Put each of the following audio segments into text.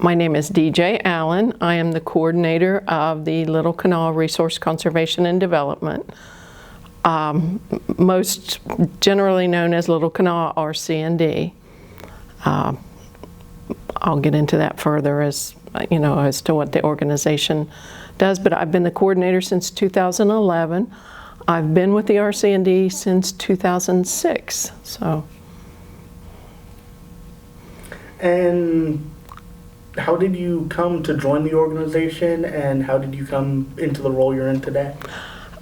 My name is DJ Allen. I am the coordinator of the Little Kanawha Resource Conservation and Development, most generally known as Little Kanawha RC&D. I'll get into that further as to what the organization does, but I've been the coordinator since 2011. I've been with the RC&D since 2006. And how did you come to join the organization, and how did you come into the role you're in today?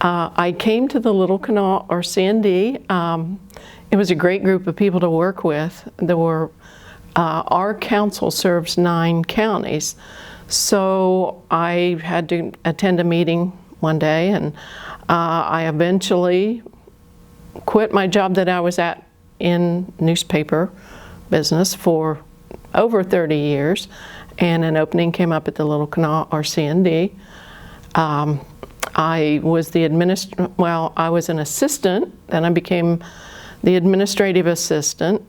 I came to the Little Kanawha RC&D. It was a great group of people to work with. Our council serves 9 counties, so I had to attend a meeting one day, and I eventually quit my job that I was at in newspaper business for over 30 years, and an opening came up at the Little Kanawha RC&D. I was I was an assistant, then I became the administrative assistant.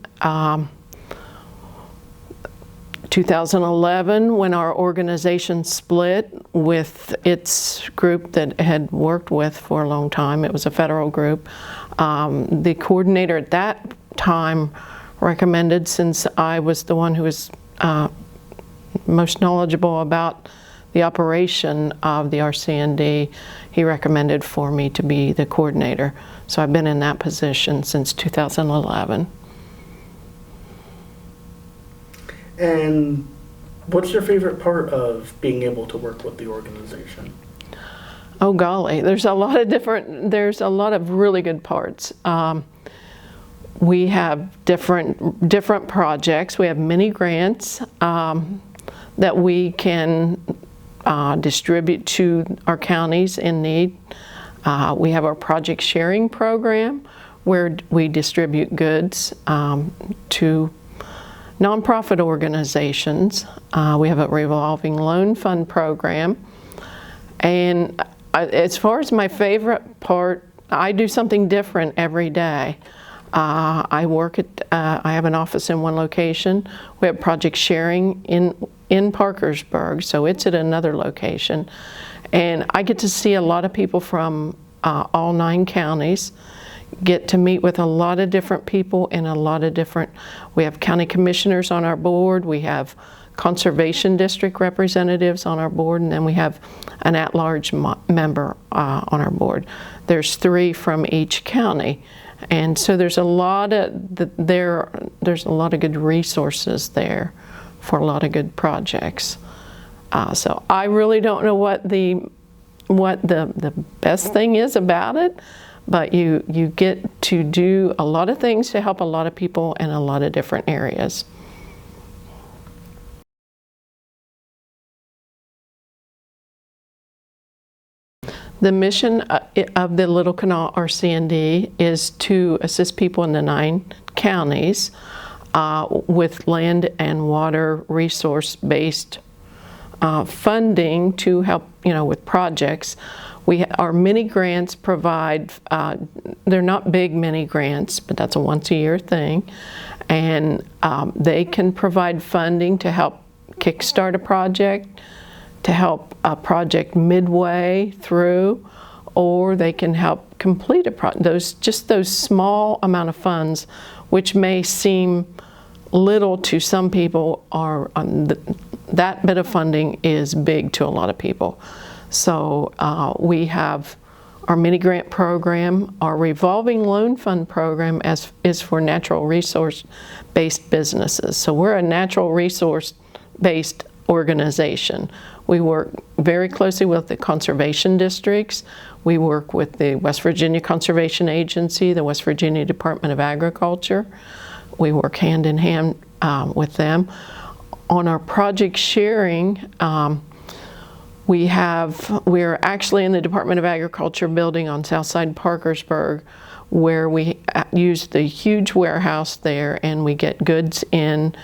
2011, when our organization split with its group that had worked with for a long time, it was a federal group, the coordinator at that time recommended, since I was the one who was most knowledgeable about the operation of the RC&D, he recommended for me to be the coordinator. So I've been in that position since 2011. And what's your favorite part of being able to work with the organization? Oh golly, there's a lot of really good parts. We have different projects. We have many grants that we can distribute to our counties in need. We have our project sharing program where we distribute goods to nonprofit organizations. We have a revolving loan fund program. And as far as my favorite part, I do something different every day. I have an office in one location. We have project sharing in Parkersburg, so it's at another location. And I get to see a lot of people from all 9 counties, get to meet with a lot of different people in a lot of different, we have county commissioners on our board, we have conservation district representatives on our board, and then we have an at-large member on our board. There's 3 from each county. And so there's a lot of good resources there for a lot of good projects. So I really don't know what the best thing is about it, but you get to do a lot of things to help a lot of people in a lot of different areas. The mission of the Little Kanawha RC&D is to assist people in the 9 counties with land and water resource-based funding to help, with projects. Our mini grants provide, they're not big mini grants, but that's a once-a-year thing, and they can provide funding to help kickstart a project, to help a project midway through, or they can help complete a project. Those small amount of funds, which may seem little to some people, that bit of funding is big to a lot of people. So we have our mini grant program. Our revolving loan fund program is for natural resource-based businesses. So we're a natural resource-based organization. We work very closely with the conservation districts. We work with the West Virginia Conservation Agency, the West Virginia Department of Agriculture. We work hand in hand with them. On our project sharing, we're actually in the Department of Agriculture building on Southside Parkersburg, where we use the huge warehouse there, and we get goods in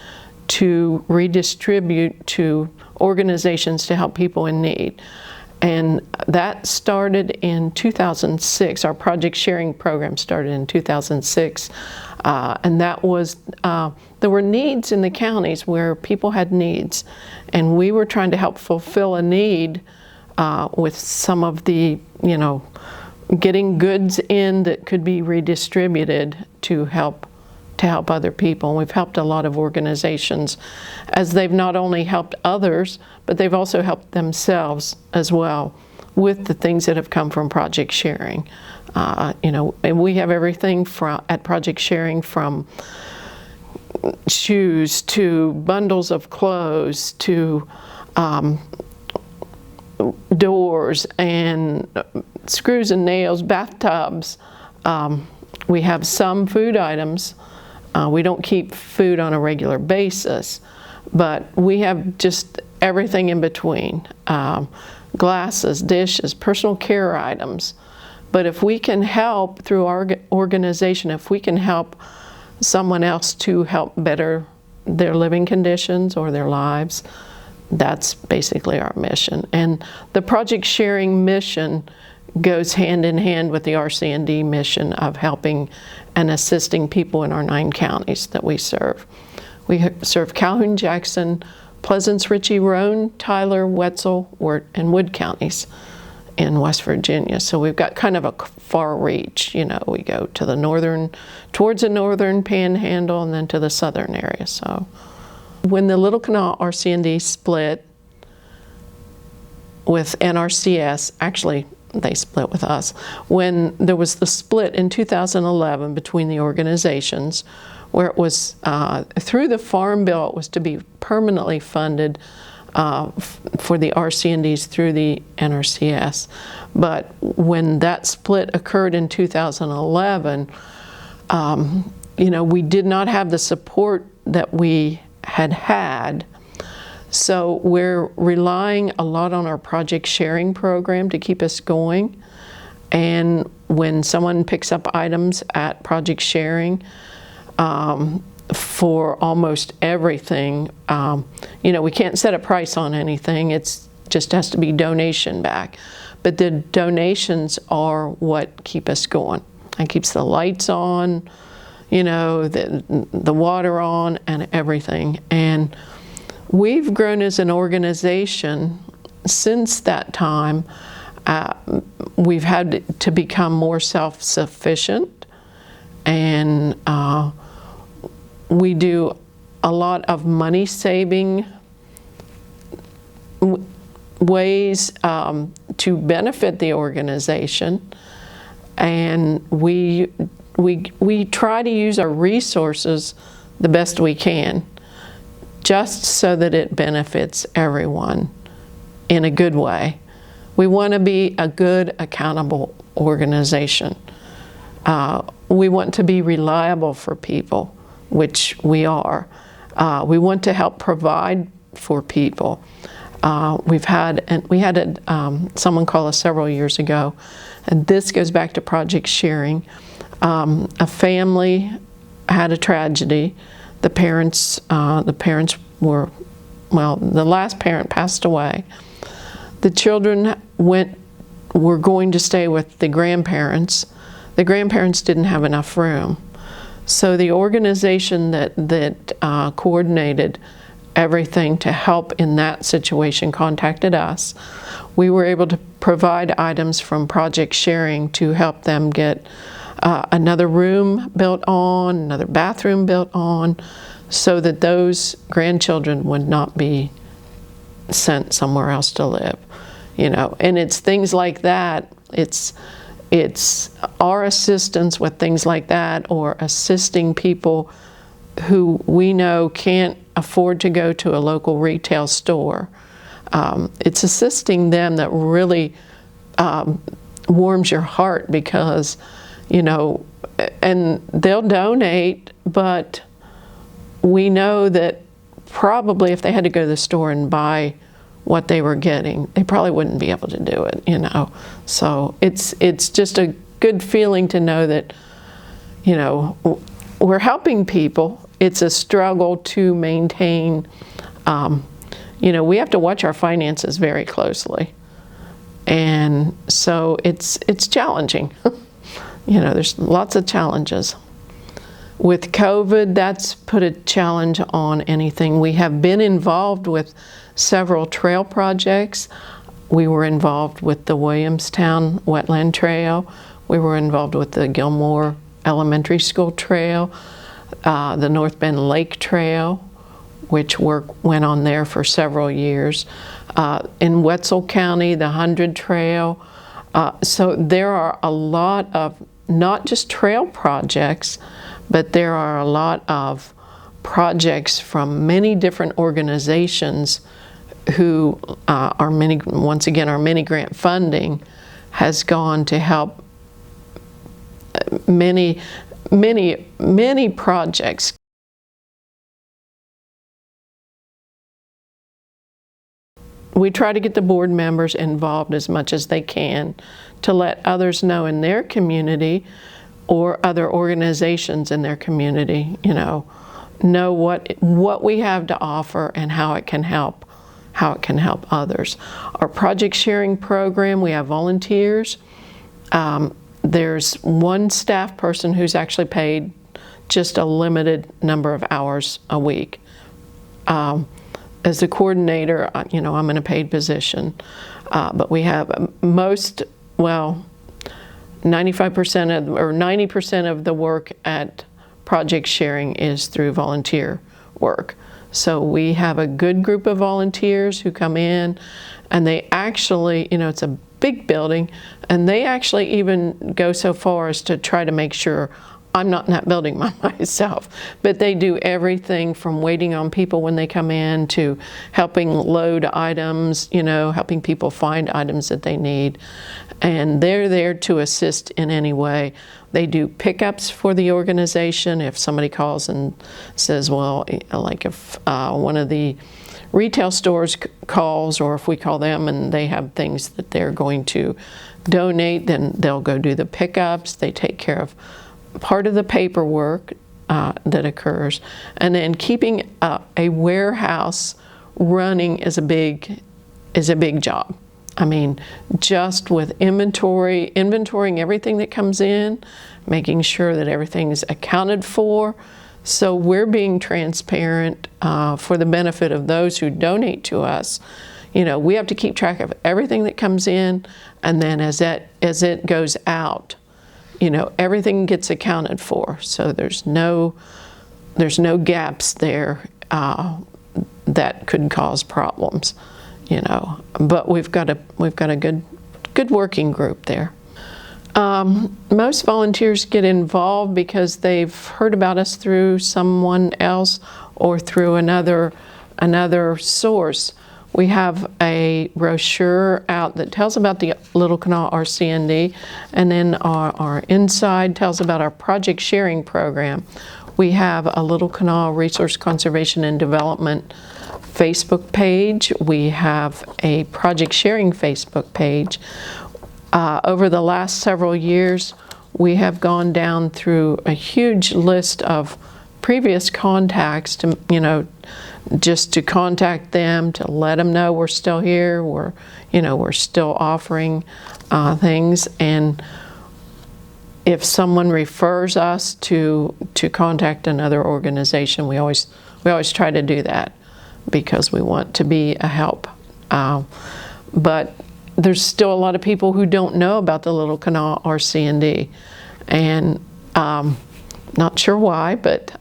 to redistribute to organizations to help people in need. And that started in 2006. Our project sharing program started in 2006. And that was, there were needs in the counties where people had needs, and we were trying to help fulfill a need with some of the, getting goods in that could be redistributed to help other people. And we've helped a lot of organizations as they've not only helped others, but they've also helped themselves as well with the things that have come from Project Sharing. And we have everything at Project Sharing, from shoes to bundles of clothes to doors and screws and nails, bathtubs. We have some food items. We don't keep food on a regular basis, but we have just everything in between. Glasses, dishes, personal care items. But if we can help through our organization, if we can help someone else to help better their living conditions or their lives, that's basically our mission. And the Project Sharing mission goes hand in hand with the RC&D mission of helping and assisting people in our 9 counties that we serve. We serve Calhoun, Jackson, Pleasants, Ritchie, Roane, Tyler, Wetzel, Wirt, and Wood counties in West Virginia. So we've got kind of a far reach. We go to the towards the northern panhandle and then to the southern area. So when the Little Kanawha RC&D split with NRCS, actually they split with us, when there was the split in 2011 between the organizations, where it was through the Farm Bill, it was to be permanently funded for the RC&Ds through the NRCS. But when that split occurred in 2011, we did not have the support that we had. So we're relying a lot on our Project Sharing program to keep us going. And when someone picks up items at Project Sharing, for almost everything, we can't set a price on anything. It's just has to be donation back. But the donations are what keep us going. It keeps the lights on, the water on, and everything. And we've grown as an organization since that time. We've had to become more self-sufficient, and we do a lot of money-saving ways to benefit the organization, and we try to use our resources the best we can, just so that it benefits everyone in a good way. We want to be a good, accountable organization. We want to be reliable for people, which we are. We want to help provide for people. We had someone call us several years ago, and this goes back to Project Sharing. A family had a tragedy. The parents were, the last parent passed away. The children were going to stay with the grandparents. The grandparents didn't have enough room. So the organization that coordinated everything to help in that situation contacted us. We were able to provide items from Project Sharing to help them get another room built on, another bathroom built on, so that those grandchildren would not be sent somewhere else to live. And it's things like that. It's our assistance with things like that, or assisting people who we know can't afford to go to a local retail store. It's assisting them that really warms your heart, because, and they'll donate, but we know that probably if they had to go to the store and buy what they were getting, they probably wouldn't be able to do it, So it's just a good feeling to know that, we're helping people. It's a struggle to maintain, we have to watch our finances very closely. And so it's challenging. There's lots of challenges. With COVID, that's put a challenge on anything. We have been involved with several trail projects. We were involved with the Williamstown Wetland Trail. We were involved with the Gilmore Elementary School Trail, the North Bend Lake Trail, which work went on there for several years. In Wetzel County, the 100 Trail. So there are a lot of not just trail projects, but there are a lot of projects from many different organizations who are once again, our mini grant funding has gone to help many projects. We try to get the board members involved as much as they can to let others know in their community or other organizations in their community, know what we have to offer and how it can help others. Our project sharing program, we have volunteers. There's one staff person who's actually paid just a limited number of hours a week. As a coordinator, I'm in a paid position, but we have 90% of the work at project sharing is through volunteer work. So we have a good group of volunteers who come in, and they actually, it's a big building, and they actually even go so far as to try to make sure I'm not in that building by myself, but they do everything from waiting on people when they come in to helping load items, helping people find items that they need. And they're there to assist in any way. They do pickups for the organization. If somebody calls and says, well, like if one of the retail stores calls, or if we call them and they have things that they're going to donate, then they'll go do the pickups. They take care of part of the paperwork that occurs, and then keeping a warehouse running is a big job. I mean, just with inventorying everything that comes in, making sure that everything's accounted for. So we're being transparent for the benefit of those who donate to us. We have to keep track of everything that comes in, and then as it goes out, everything gets accounted for. So there's no gaps there that could cause problems, But we've got a good working group there. Most volunteers get involved because they've heard about us through someone else or through another source. We have a brochure out that tells about the Little Kanawha RC&D, and then our inside tells about our project sharing program. We have a Little Kanawha Resource Conservation and Development Facebook page. We have a project sharing Facebook page. Over the last several years, we have gone down through a huge list of previous contacts to, just to contact them, to let them know we're still here, we're still offering things. And if someone refers us to contact another organization, we always try to do that because we want to be a help. But there's still a lot of people who don't know about the Little Kanawha RC&D, and not sure why, but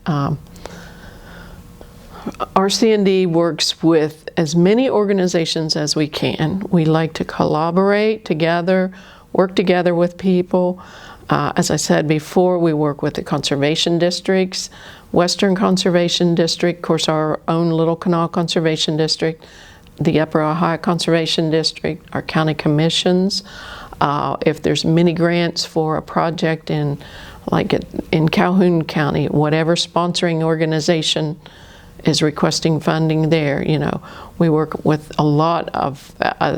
RC&D works with as many organizations as we can. We like to collaborate together, work together with people. As I said before, we work with the conservation districts, Western Conservation District, of course our own Little Kanawha Conservation District, the Upper Ohio Conservation District, our county commissions. If there's mini grants for a project in Calhoun County, whatever sponsoring organization is requesting funding there, we work with a lot of,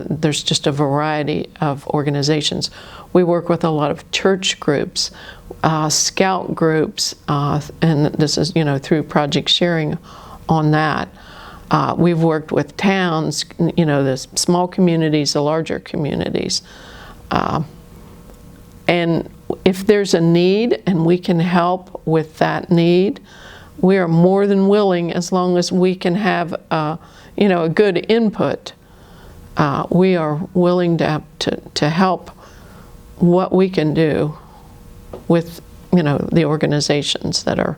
there's just a variety of organizations. We work with a lot of church groups, scout groups, and this is, through project sharing on that. We've worked with towns, the small communities, the larger communities. And If there's a need and we can help with that need, we are more than willing, as long as we can have a good input. We are willing to help what we can do with the organizations that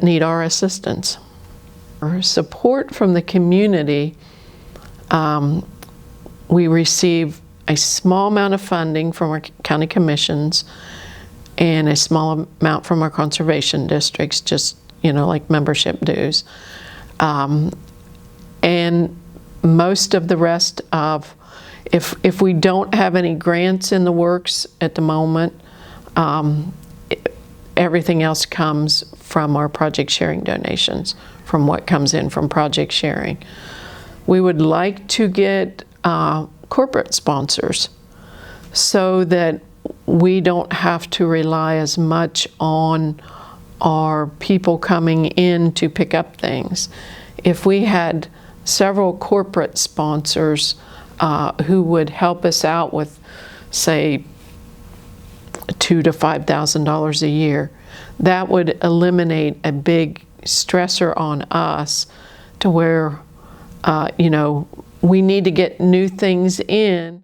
need our assistance. Our support from the community, we receive a small amount of funding from our county commissions and a small amount from our conservation districts, just like membership dues. And most of the rest of, if we don't have any grants in the works at the moment, everything else comes from our project sharing donations, from what comes in from project sharing. We would like to get corporate sponsors so that we don't have to rely as much on our people coming in to pick up things. If we had several corporate sponsors who would help us out with, say, $2,000 to $5,000 a year, that would eliminate a big stressor on us to where, we need to get new things in.